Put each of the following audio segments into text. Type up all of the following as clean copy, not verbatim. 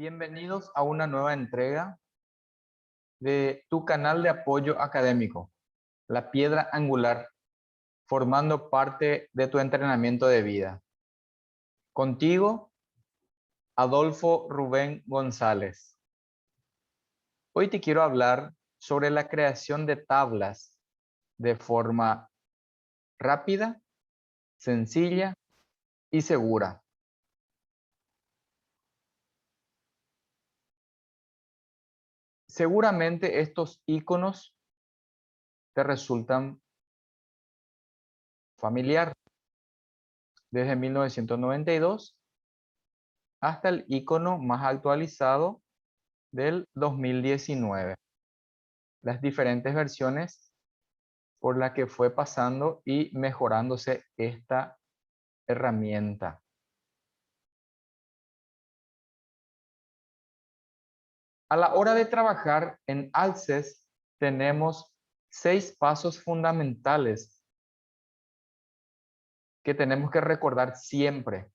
Bienvenidos a una nueva entrega de tu canal de apoyo académico, La Piedra Angular, formando parte de tu entrenamiento de vida. Contigo, Adolfo Rubén González. Hoy te quiero hablar sobre la creación de tablas de forma rápida, sencilla y segura. Seguramente estos iconos te resultan familiar. Desde 1992 hasta el icono más actualizado del 2019. Las diferentes versiones por las que fue pasando y mejorándose esta herramienta. A la hora de trabajar en Access tenemos 6 pasos fundamentales que tenemos que recordar siempre.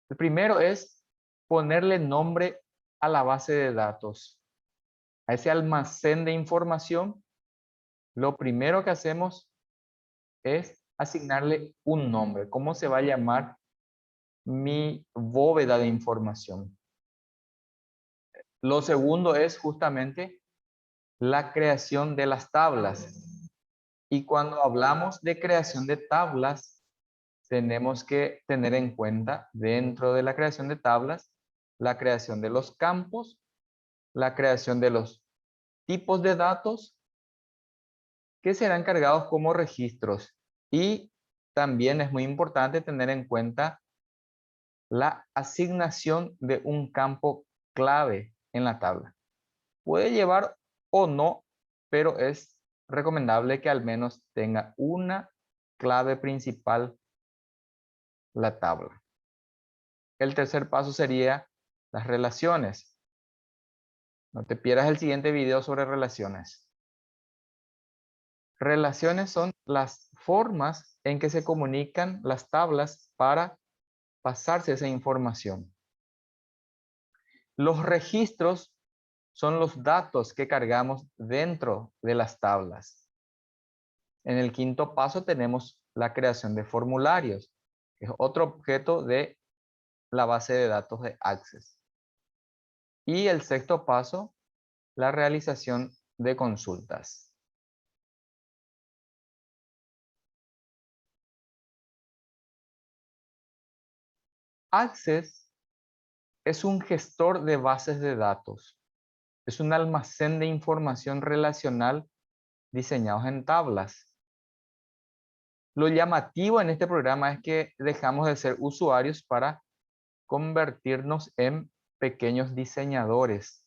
El primero es ponerle nombre a la base de datos. A ese almacén de información, lo primero que hacemos es asignarle un nombre. ¿Cómo se va a llamar mi bóveda de información? Lo segundo es justamente la creación de las tablas. Y cuando hablamos de creación de tablas, tenemos que tener en cuenta dentro de la creación de tablas, la creación de los campos, la creación de los tipos de datos que serán cargados como registros. Y también es muy importante tener en cuenta la asignación de un campo clave en la tabla. Puede llevar o no, pero es recomendable que al menos tenga una clave principal la tabla. El tercer paso sería las relaciones. No te pierdas el siguiente video sobre relaciones. Relaciones son las formas en que se comunican las tablas para pasarse esa información. Los registros son los datos que cargamos dentro de las tablas. En el quinto paso tenemos la creación de formularios, que es otro objeto de la base de datos de Access. Y el sexto paso, la realización de consultas. Access es un gestor de bases de datos. Es un almacén de información relacional diseñados en tablas. Lo llamativo en este programa es que dejamos de ser usuarios para convertirnos en pequeños diseñadores.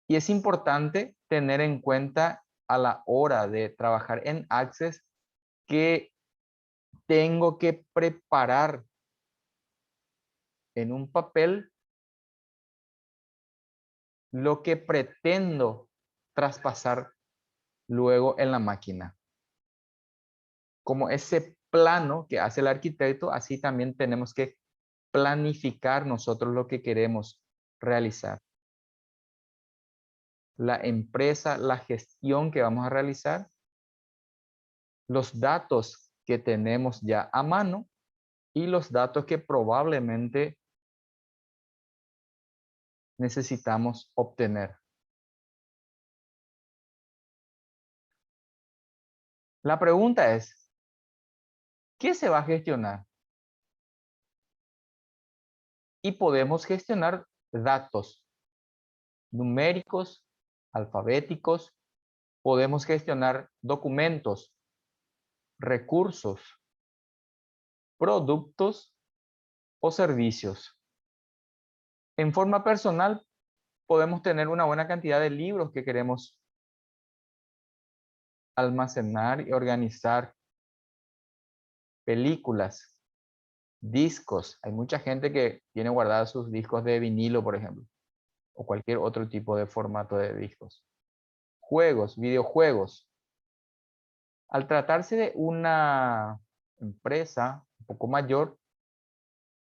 Y es importante tener en cuenta a la hora de trabajar en Access que tengo que preparar en un papel lo que pretendo traspasar luego en la máquina. Como ese plano que hace el arquitecto, así también tenemos que planificar nosotros lo que queremos realizar. La empresa, la gestión que vamos a realizar, los datos que tenemos ya a mano y los datos que probablemente necesitamos obtener. La pregunta es, ¿qué se va a gestionar? Y podemos gestionar datos numéricos, alfabéticos, podemos gestionar documentos, recursos, productos o servicios. En forma personal, podemos tener una buena cantidad de libros que queremos almacenar y organizar, películas, discos. Hay mucha gente que tiene guardados sus discos de vinilo, por ejemplo, o cualquier otro tipo de formato de discos. Juegos, videojuegos. Al tratarse de una empresa un poco mayor,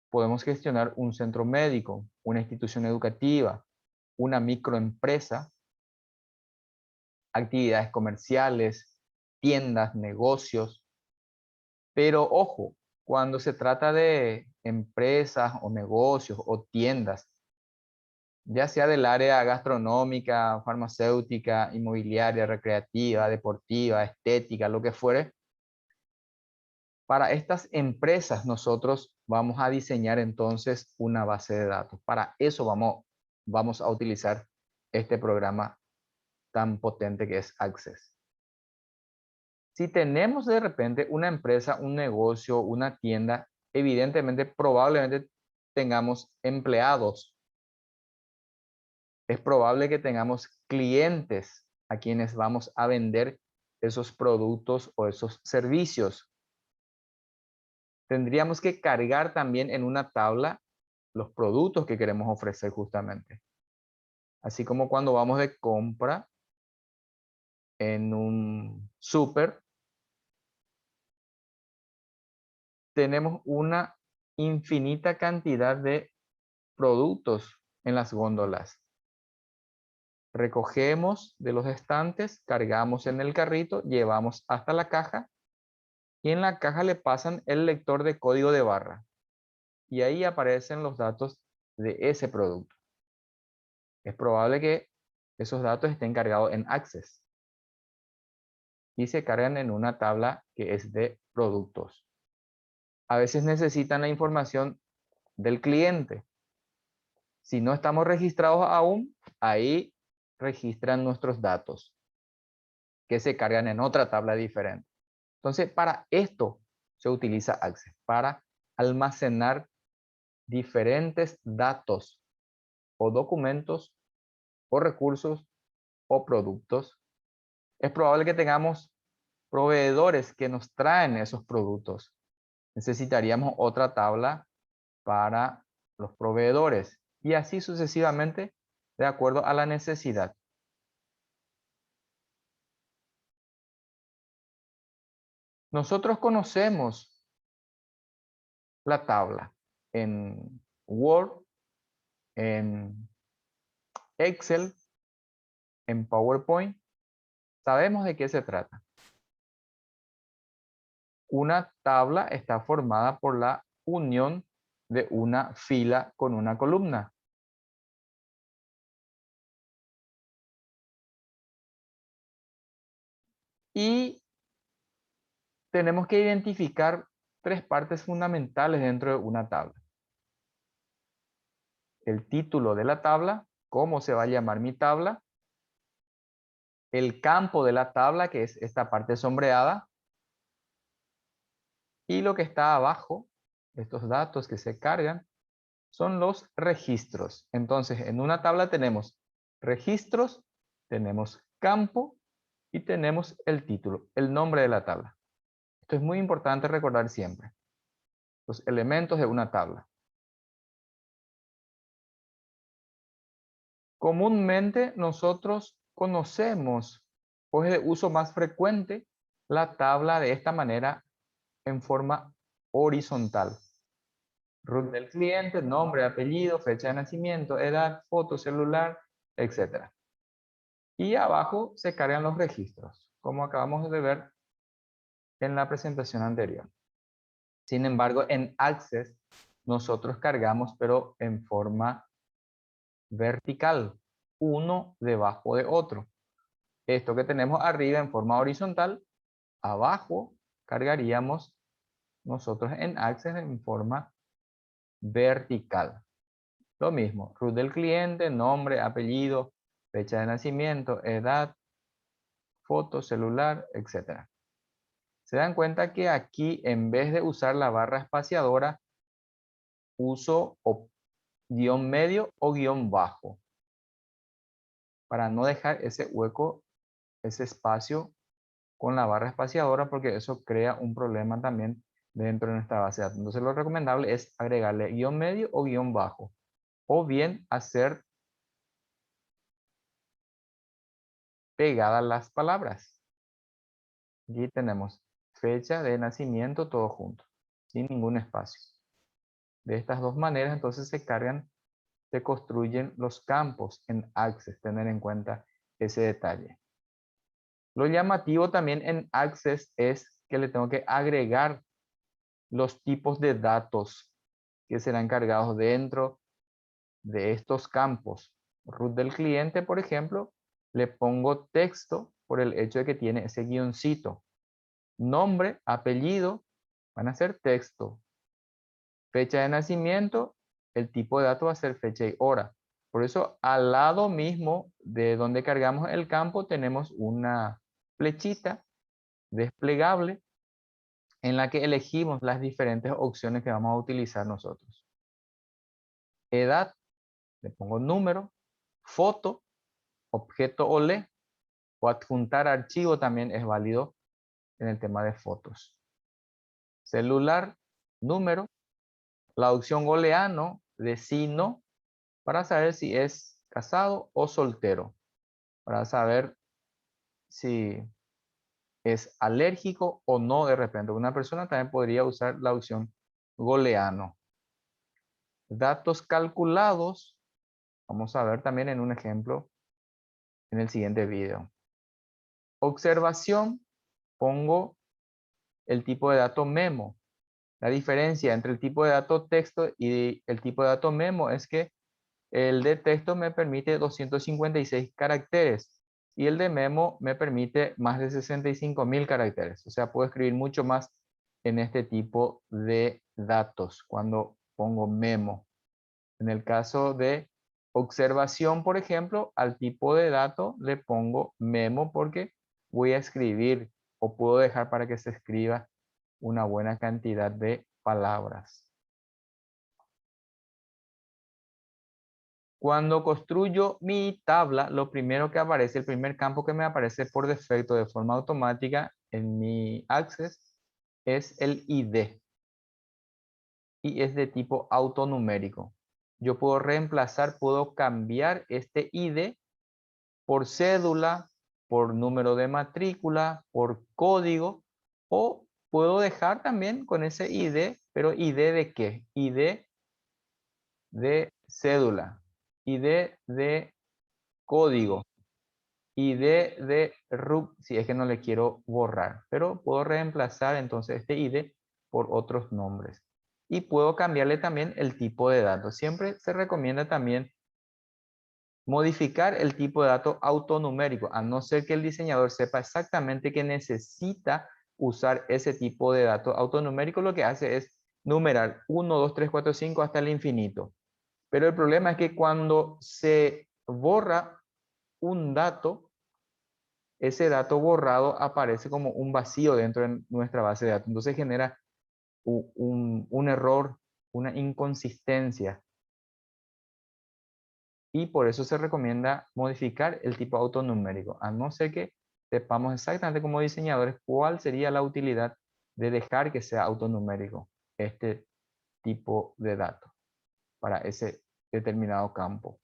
podemos gestionar un centro médico, una institución educativa, una microempresa, actividades comerciales, tiendas, negocios. Pero ojo, cuando se trata de empresas o negocios o tiendas, ya sea del área gastronómica, farmacéutica, inmobiliaria, recreativa, deportiva, estética, lo que fuere, para estas empresas nosotros vamos a diseñar entonces una base de datos. Para eso vamos a utilizar este programa tan potente que es Access. Si tenemos de repente una empresa, un negocio, una tienda, evidentemente, probablemente tengamos empleados. Es probable que tengamos clientes a quienes vamos a vender esos productos o esos servicios. Tendríamos que cargar también en una tabla los productos que queremos ofrecer justamente. Así como cuando vamos de compra en un súper, tenemos una infinita cantidad de productos en las góndolas. Recogemos de los estantes, cargamos en el carrito, llevamos hasta la caja y en la caja le pasan el lector de código de barra. Y ahí aparecen los datos de ese producto. Es probable que esos datos estén cargados en Access y se cargan en una tabla que es de productos. A veces necesitan la información del cliente. Si no estamos registrados aún, ahí registran nuestros datos que se cargan en otra tabla diferente. Entonces, para esto se utiliza Access, para almacenar diferentes datos o documentos o recursos o productos. Es probable que tengamos proveedores que nos traen esos productos. Necesitaríamos otra tabla para los proveedores y así sucesivamente de acuerdo a la necesidad. Nosotros conocemos la tabla en Word, en Excel, en PowerPoint. Sabemos de qué se trata. Una tabla está formada por la unión de una fila con una columna. Y tenemos que identificar tres partes fundamentales dentro de una tabla. El título de la tabla, cómo se va a llamar mi tabla, el campo de la tabla, que es esta parte sombreada, y lo que está abajo, estos datos que se cargan, son los registros. Entonces, en una tabla tenemos registros, tenemos campo y tenemos el título, el nombre de la tabla. Esto es muy importante recordar siempre. Los elementos de una tabla. Comúnmente nosotros conocemos, o es de uso más frecuente, la tabla de esta manera en forma horizontal. Root del cliente, nombre, apellido, fecha de nacimiento, edad, foto, celular, etc. Y abajo se cargan los registros, como acabamos de ver en la presentación anterior. Sin embargo, en Access nosotros cargamos, pero en forma vertical, uno debajo de otro. Esto que tenemos arriba en forma horizontal, abajo cargaríamos nosotros en Access en forma vertical. Lo mismo, root del cliente, nombre, apellido, fecha de nacimiento, edad, foto, celular, etc. Se dan cuenta que aquí, en vez de usar la barra espaciadora, uso guión medio o guión bajo para no dejar ese hueco, ese espacio con la barra espaciadora, porque eso crea un problema también dentro de nuestra base de datos. Entonces lo recomendable es agregarle guión medio o guión bajo, o bien hacer pegadas las palabras. Aquí tenemos fecha de nacimiento todo junto, sin ningún espacio. de estas dos maneras, entonces se construyen los campos en Access, tener en cuenta ese detalle. Lo llamativo también en Access es que le tengo que agregar los tipos de datos que serán cargados dentro de estos campos. Root del cliente, por ejemplo, le pongo texto por el hecho de que tiene ese guioncito. Nombre, apellido, van a ser texto. Fecha de nacimiento, el tipo de dato va a ser fecha y hora. Por eso, al lado mismo de donde cargamos el campo, tenemos una flechita desplegable en la que elegimos las diferentes opciones que vamos a utilizar nosotros. Edad, le pongo número, foto, objeto OLE, o adjuntar archivo también es válido en el tema de fotos. Celular, número, la opción booleano de sí, no, para saber si es casado o soltero, para saber si es alérgico o no de repente. Una persona también podría usar la opción booleano. Datos calculados, vamos a ver también en un ejemplo en el siguiente video. Observación, pongo el tipo de dato memo. La diferencia entre el tipo de dato texto y el tipo de dato memo es que el de texto me permite 256 caracteres y el de memo me permite más de 65.000 caracteres. O sea, puedo escribir mucho más en este tipo de datos cuando pongo memo. En el caso de observación, por ejemplo, al tipo de dato le pongo memo porque voy a escribir o puedo dejar para que se escriba una buena cantidad de palabras. Cuando construyo mi tabla, lo primero que aparece, el primer campo que me aparece por defecto de forma automática en mi Access es el ID. Y es de tipo autonumérico. Yo puedo reemplazar, puedo cambiar este ID por cédula, por número de matrícula, por código, o puedo dejar también con ese ID, pero ID de qué? ID de cédula, ID de código, ID de RUC, si es que no le quiero borrar, pero puedo reemplazar entonces este ID por otros nombres. Y puedo cambiarle también el tipo de datos. Siempre se recomienda también modificar el tipo de dato autonumérico, a no ser que el diseñador sepa exactamente que necesita usar ese tipo de dato autonumérico. Lo que hace es numerar 1, 2, 3, 4, 5 hasta el infinito. Pero el problema es que cuando se borra un dato, ese dato borrado aparece como un vacío dentro de nuestra base de datos. Entonces genera un error, una inconsistencia. Y por eso se recomienda modificar el tipo autonumérico, a no ser que sepamos exactamente como diseñadores cuál sería la utilidad de dejar que sea autonumérico este tipo de dato para ese determinado campo.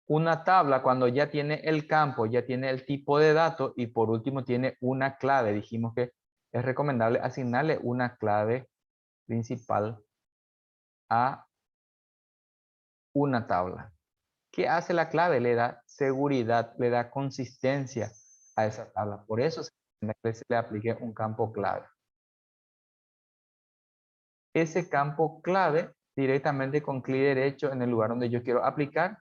Una tabla, cuando ya tiene el campo, ya tiene el tipo de dato y por último tiene una clave. Dijimos que es recomendable asignarle una clave principal a una tabla. ¿Qué hace la clave? Le da seguridad, le da consistencia a esa tabla. Por eso se le aplique un campo clave. Ese campo clave directamente con clic derecho en el lugar donde yo quiero aplicar.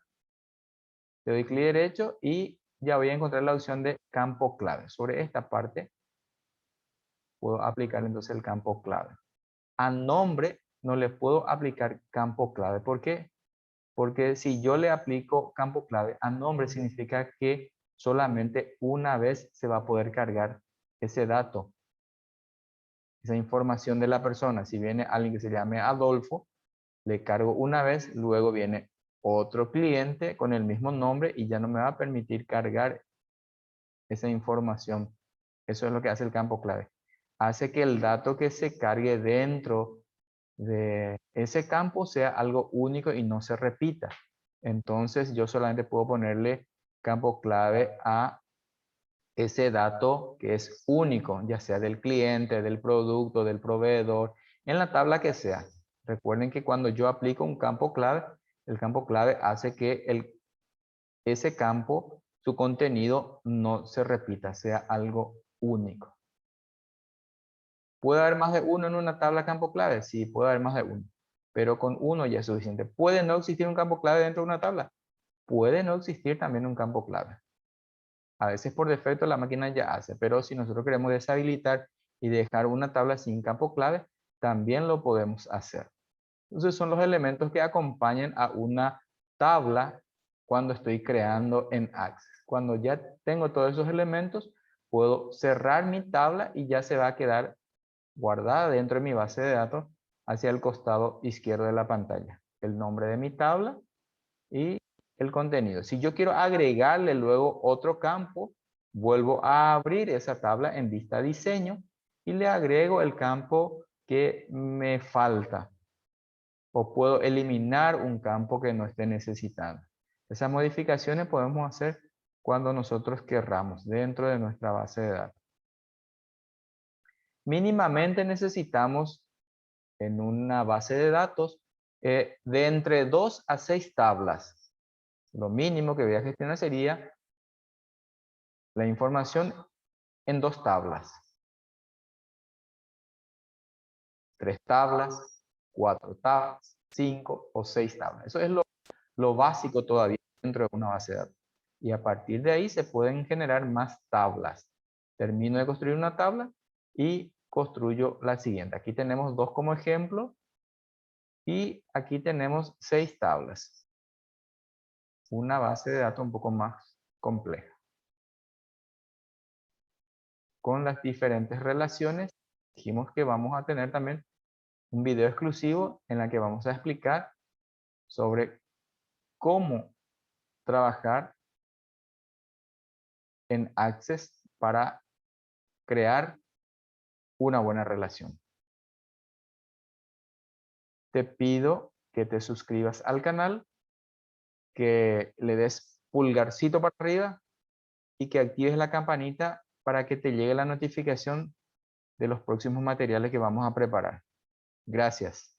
Le doy clic derecho y ya voy a encontrar la opción de campo clave. Sobre esta parte puedo aplicar entonces el campo clave. A nombre no le puedo aplicar campo clave. ¿Por qué? Porque si yo le aplico campo clave a nombre significa que solamente una vez se va a poder cargar ese dato, esa información de la persona. Si viene alguien que se llame Adolfo, le cargo una vez, luego viene otro cliente con el mismo nombre y ya no me va a permitir cargar esa información. Eso es lo que hace el campo clave. Hace que el dato que se cargue dentro de ese campo sea algo único y no se repita. Entonces yo solamente puedo ponerle campo clave a ese dato que es único, ya sea del cliente, del producto, del proveedor, en la tabla que sea. Recuerden que cuando yo aplico un campo clave, el campo clave hace que ese campo, su contenido no se repita, sea algo único. ¿Puede haber más de uno en una tabla campo clave? Sí, puede haber más de uno, pero con uno ya es suficiente. ¿Puede no existir un campo clave dentro de una tabla? Puede no existir también un campo clave. A veces por defecto la máquina ya hace, pero si nosotros queremos deshabilitar y dejar una tabla sin campo clave, también lo podemos hacer. Entonces son los elementos que acompañan a una tabla cuando estoy creando en Access. Cuando ya tengo todos esos elementos, puedo cerrar mi tabla y ya se va a quedar guardada dentro de mi base de datos hacia el costado izquierdo de la pantalla. El nombre de mi tabla y el contenido. Si yo quiero agregarle luego otro campo, vuelvo a abrir esa tabla en vista diseño y le agrego el campo que me falta. O puedo eliminar un campo que no esté necesitando. Esas modificaciones podemos hacer cuando nosotros querramos dentro de nuestra base de datos. Mínimamente necesitamos en una base de datos de entre 2 a 6 tablas. Lo mínimo que voy a gestionar sería la información en 2 tablas. 3 tablas, 4 tablas, 5 o 6 tablas. Eso es lo básico todavía dentro de una base de datos. Y a partir de ahí se pueden generar más tablas. Termino de construir una tabla y construyo la siguiente. Aquí tenemos 2 como ejemplo y aquí tenemos 6 tablas. Una base de datos un poco más compleja. Con las diferentes relaciones, dijimos que vamos a tener también un video exclusivo en la que vamos a explicar sobre cómo trabajar en Access para crear una buena relación. Te pido que te suscribas al canal, que le des pulgarcito para arriba y que actives la campanita para que te llegue la notificación de los próximos materiales que vamos a preparar. Gracias.